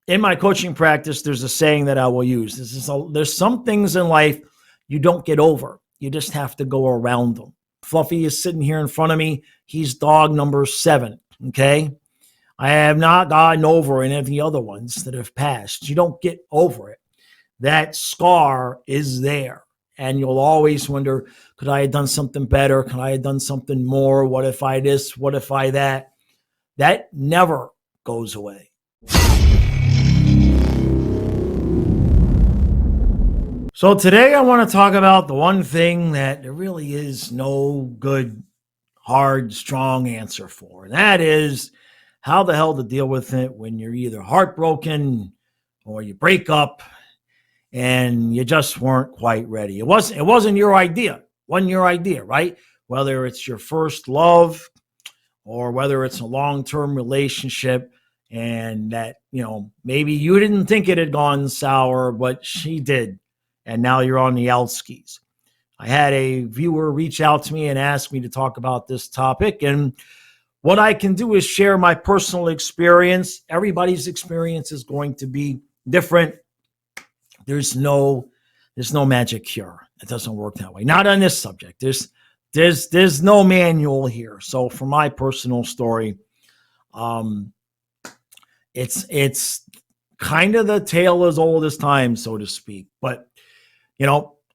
In my coaching practice, there's a saying that I will use. There's some things in life you don't get over. You just have to go around them. Fluffy is sitting here in front of me. He's dog number 7. Okay. I have not gotten over any of the other ones that have passed. You don't get over it. That scar is there. And you'll always wonder, could I have done something better? Could I have done something more? What if I this? What if I that? That never goes away. So today I want to talk about the one thing that there really is no good, hard, strong answer for. And that is how the hell to deal with it when you're either heartbroken or you break up and you just weren't quite ready. It wasn't your idea. Wasn't your idea, right? Whether it's your first love or whether it's a long-term relationship and that, maybe you didn't think it had gone sour, but she did. And now you're on the outskis. I had a viewer reach out to me and ask me to talk about this topic. And what I can do is share my personal experience. Everybody's experience is going to be different. There's no magic cure. It doesn't work that way. Not on this subject. There's no manual here. So for my personal story, it's kind of the tale as old as time, so to speak. But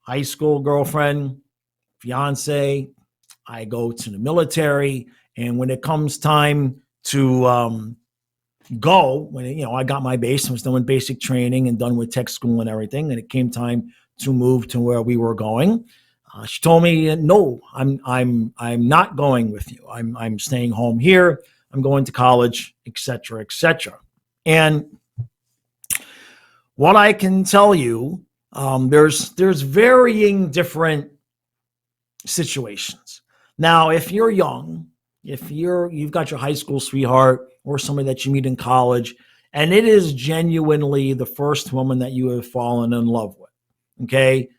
high school girlfriend, fiance, I go to the military. And when it comes time to I got my base and was done with basic training and done with tech school and everything. And it came time to move to where we were going. She told me, no, I'm not going with you. I'm staying home here. I'm going to college, et cetera, et cetera. And what I can tell you, there's varying different situations. Now, if you're young, if you've got your high school sweetheart or somebody that you meet in college, and it is genuinely the first woman that you have fallen in love with, okay,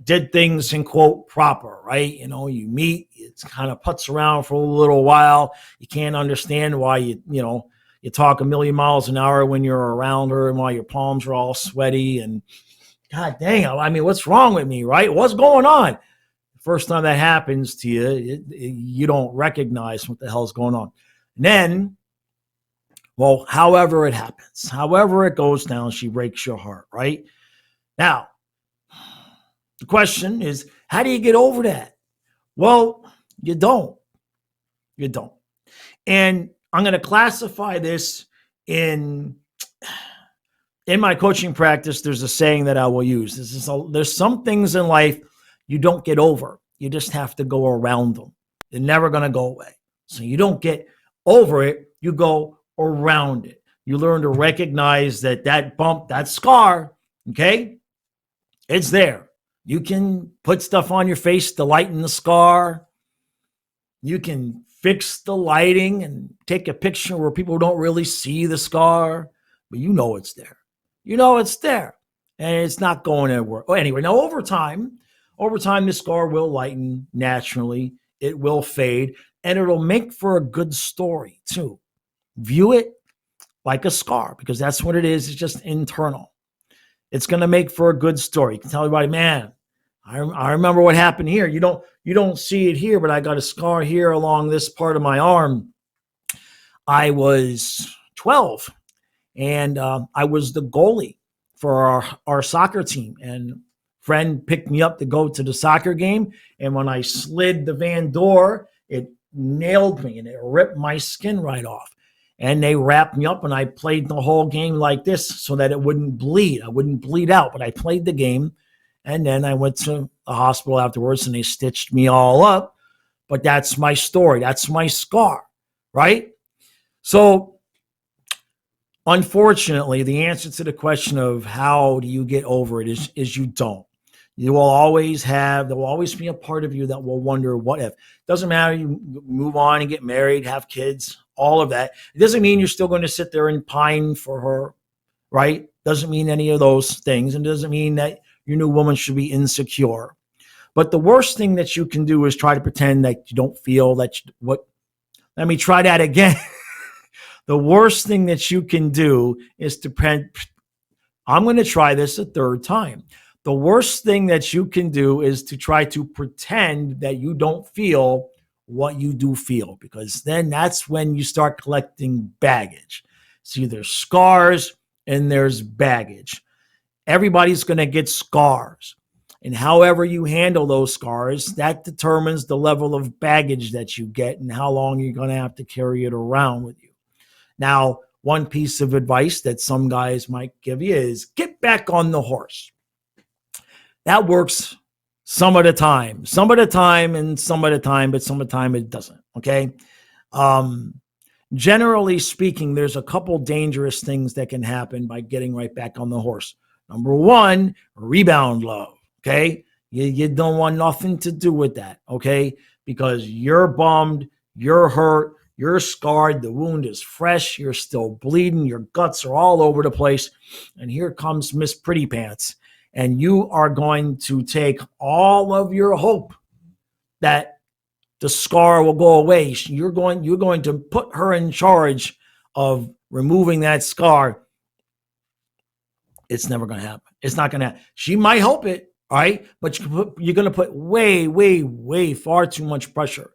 did things in quote proper, right? You meet, it kind of putts around for a little while. You can't understand why you talk a million miles an hour when you're around her and while your palms are all sweaty and God dang, I mean, what's wrong with me, right? What's going on? The first time that happens to you, you don't recognize what the hell's going on. And then, well, however it happens, however it goes down, she breaks your heart, right? Now, the question is, how do you get over that? Well, you don't. You don't. And I'm going to classify this in my coaching practice. There's a saying that I will use. There's some things in life you don't get over. You just have to go around them. They're never going to go away. So you don't get over it. You go around it. You learn to recognize that bump, that scar, okay, it's there. You can put stuff on your face to lighten the scar. You can fix the lighting and take a picture where people don't really see the scar, but it's there. It's there, and it's not going anywhere. Anyway, now over time, the scar will lighten naturally. It will fade, and it'll make for a good story too. View it like a scar because that's what it is. It's just internal. It's going to make for a good story. You can tell everybody, man, I remember what happened here. You don't see it here, but I got a scar here along this part of my arm. I was 12. And I was the goalie for our soccer team. And friend picked me up to go to the soccer game. And when I slid the van door, it nailed me and it ripped my skin right off. And they wrapped me up and I played the whole game like this so that it wouldn't bleed. I wouldn't bleed out, but I played the game. And then I went to the hospital afterwards and they stitched me all up. But that's my story. That's my scar, right? So unfortunately, the answer to the question of how do you get over it is you don't. There will always be a part of you that will wonder what if. Doesn't matter, you move on and get married, have kids, all of that. It doesn't mean you're still going to sit there and pine for her, right? Doesn't mean any of those things. And doesn't mean that your new woman should be insecure. But the worst thing that you can do is try to pretend that you don't feel let me try that again. The worst thing that you can do is to I'm going to try this a third time. The worst thing that you can do is to try to pretend that you don't feel what you do feel, because then that's when you start collecting baggage. See, there's scars and there's baggage. Everybody's going to get scars. And however you handle those scars, that determines the level of baggage that you get and how long you're going to have to carry it around with you. Now, one piece of advice that some guys might give you is get back on the horse. That works some of the time, but some of the time it doesn't. Okay. Generally speaking, there's a couple dangerous things that can happen by getting right back on the horse. Number one, rebound love. Okay. You don't want nothing to do with that. Okay. Because you're bummed, you're hurt, you're scarred, the wound is fresh, you're still bleeding, your guts are all over the place. And here comes Miss Pretty Pants. And you are going to take all of your hope that the scar will go away. You're going to put her in charge of removing that scar. It's never going to happen. It's not going to happen. She might help it, all right? But you're going to put way far too much pressure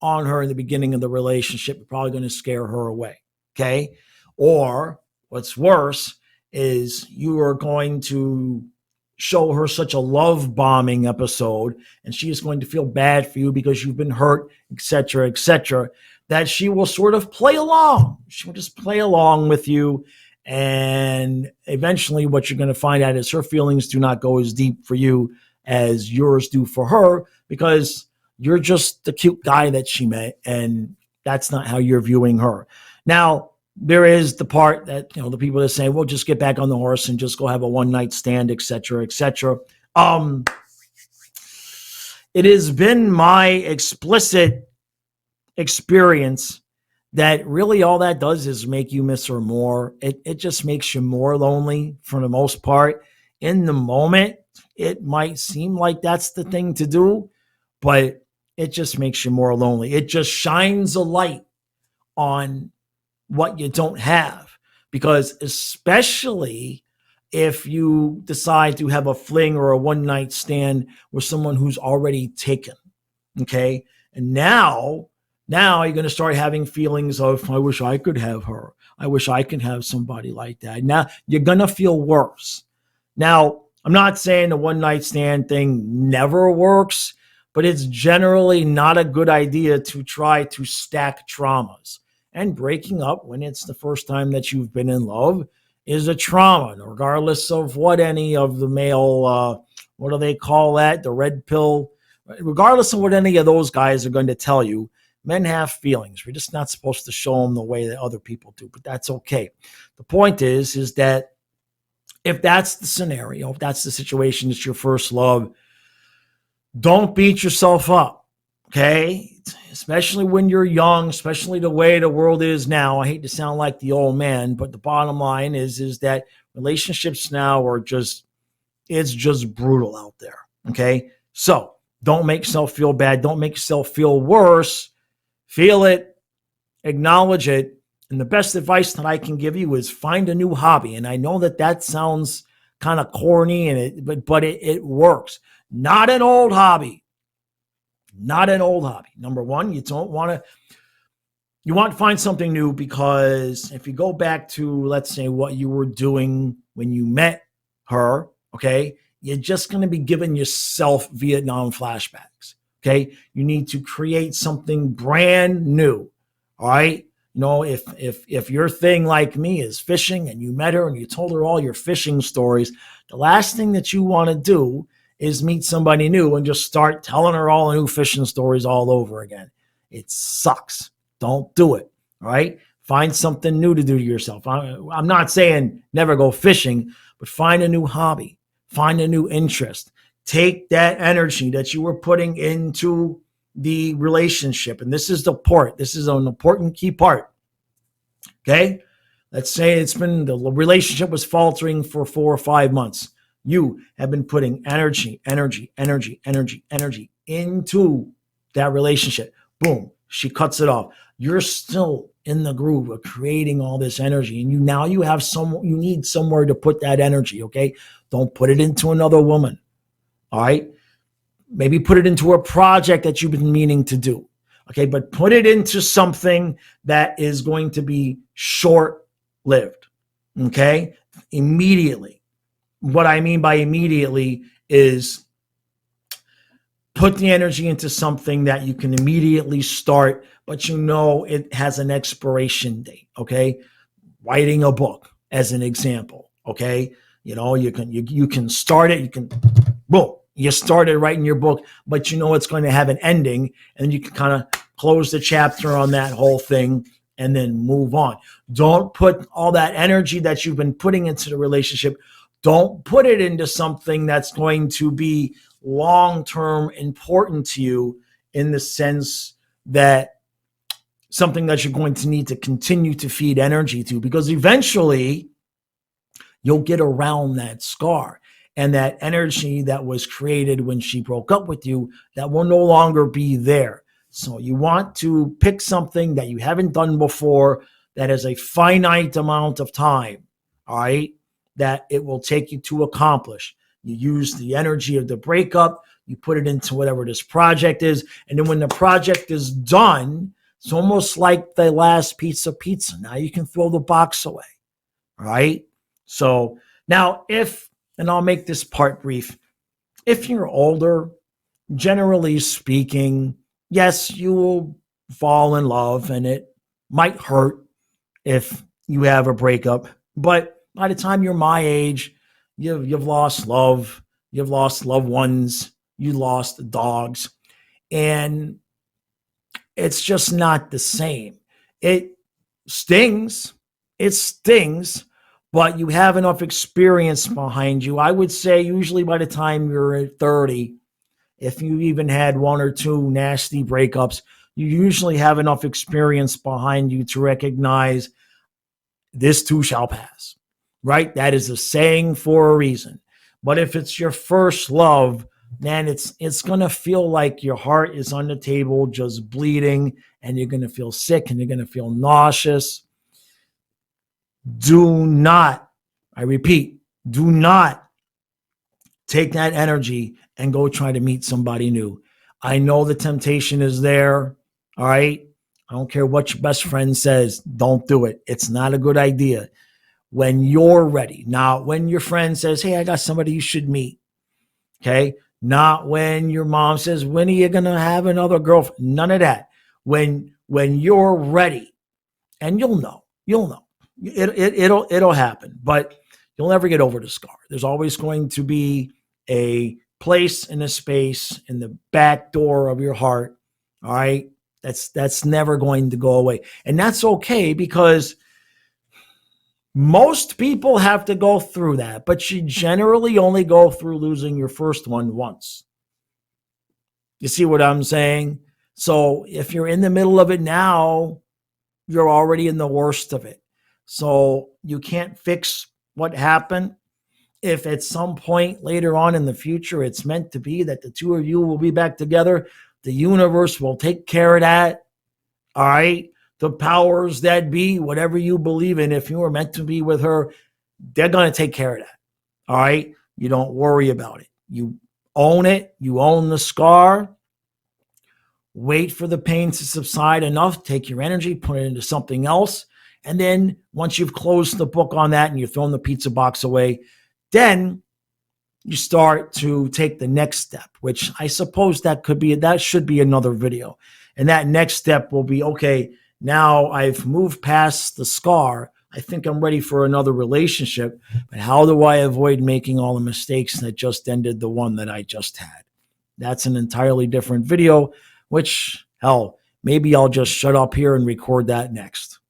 on her in the beginning of the relationship. You're probably going to scare her away, okay? Or what's worse is you are going to show her such a love bombing episode, and she is going to feel bad for you because you've been hurt, etc., that she will sort of play along. She will just play along with you, and eventually what you're going to find out is her feelings do not go as deep for you as yours do for her, because you're just the cute guy that she met, and that's not how you're viewing her. Now, there is the part that, the people that say, well, just get back on the horse and just go have a one-night stand, etc. It has been my explicit experience that really all that does is make you miss her more. It just makes you more lonely for the most part. In the moment, it might seem like that's the thing to do, but it just makes you more lonely. It just shines a light on what you don't have, because especially if you decide to have a fling or a one-night stand with someone who's already taken, okay? And now you're going to start having feelings of, I wish I could have her. I wish I could have somebody like that. Now you're going to feel worse. Now, I'm not saying the one-night stand thing never works, but it's generally not a good idea to try to stack traumas. And breaking up when it's the first time that you've been in love is a trauma, regardless of what any of the male, what do they call that? The red pill. Regardless of what any of those guys are going to tell you, men have feelings. We're just not supposed to show them the way that other people do, but that's okay. The point is that if that's the scenario, if that's the situation, it's your first love, don't beat yourself up. Okay, especially when you're young, especially the way the world is now. I hate to sound like the old man, but the bottom line is that relationships now are it's just brutal out there. Okay, so don't make yourself feel bad. Don't make yourself feel worse. Feel it, acknowledge it, and the best advice that I can give you is find a new hobby. And I know that sounds kind of corny, but it works. Not an old hobby. Not an old hobby. Number one, you want to find something new, because if you go back to, let's say, what you were doing when you met her, okay, you're just going to be giving yourself Vietnam flashbacks. Okay. You need to create something brand new. All right. If your thing, like me, is fishing, and you met her and you told her all your fishing stories, the last thing that you want to do is meet somebody new and just start telling her all the new fishing stories all over again. It sucks. Don't do it. All right. Find something new to do to yourself. I'm not saying never go fishing, but find a new hobby, find a new interest. Take that energy that you were putting into the relationship. And this is the part. This is an important key part. Okay. Let's say the relationship was faltering for 4 or 5 months. You have been putting energy into that relationship. Boom. She cuts it off. You're still in the groove of creating all this energy, and you have you need somewhere to put that energy. Okay, don't put it into another woman. All right, maybe put it into a project that you've been meaning to do. Okay, but put it into something that is going to be short lived. Okay, immediately. What I mean by immediately is put the energy into something that you can immediately start, but it has an expiration date. Okay, writing a book as an example. Okay, you can start it. You can boom. You started writing your book, but it's going to have an ending, and you can kind of close the chapter on that whole thing and then move on. Don't put all that energy that you've been putting into the relationship. Don't put it into something that's going to be long-term important to you, in the sense that something that you're going to need to continue to feed energy to, because eventually you'll get around that scar, and that energy that was created when she broke up with you, that will no longer be there. So you want to pick something that you haven't done before, that has a finite amount of time, all right, that it will take you to accomplish. You use the energy of the breakup, you put it into whatever this project is, and then when the project is done, it's almost like the last piece of pizza. Now you can throw the box away, all right? So now and I'll make this part brief, if you're older, generally speaking, yes, you will fall in love, and it might hurt if you have a breakup. But by the time you're my age, you've lost love, you've lost loved ones, you lost dogs, and it's just not the same. It stings. It stings, but you have enough experience behind you. I would say usually by the time you're 30, if you even had one or two nasty breakups, you usually have enough experience behind you to recognize this too shall pass, right? That is a saying for a reason. But if it's your first love, man, it's going to feel like your heart is on the table, just bleeding, and you're going to feel sick, and you're going to feel nauseous. Do not, I repeat, do not take that energy and go try to meet somebody new. I know the temptation is there. All right. I don't care what your best friend says. Don't do it. It's not a good idea. When you're ready. Not when your friend says, hey, I got somebody you should meet. Okay. Not when your mom says, when are you going to have another girlfriend? None of that. When you're ready, and you'll know. It'll happen, but you'll never get over the scar. There's always going to be a place and a space in the back door of your heart. All right. That's never going to go away. And that's okay, because most people have to go through that, but you generally only go through losing your first one once. You see what I'm saying? So if you're in the middle of it now, you're already in the worst of it. So you can't fix what happened. If at some point later on in the future, it's meant to be that the two of you will be back together, the universe will take care of that. All right. The powers that be, whatever you believe in, if you were meant to be with her, they're going to take care of that. All right. You don't worry about it. You own it. You own the scar. Wait for the pain to subside enough. Take your energy, put it into something else. And then once you've closed the book on that and you've thrown the pizza box away, then you start to take the next step, which I suppose that should be another video. And that next step will be, okay, now I've moved past the scar. I think I'm ready for another relationship, but how do I avoid making all the mistakes that just ended the one that I just had? That's an entirely different video, which, hell, maybe I'll just shut up here and record that next.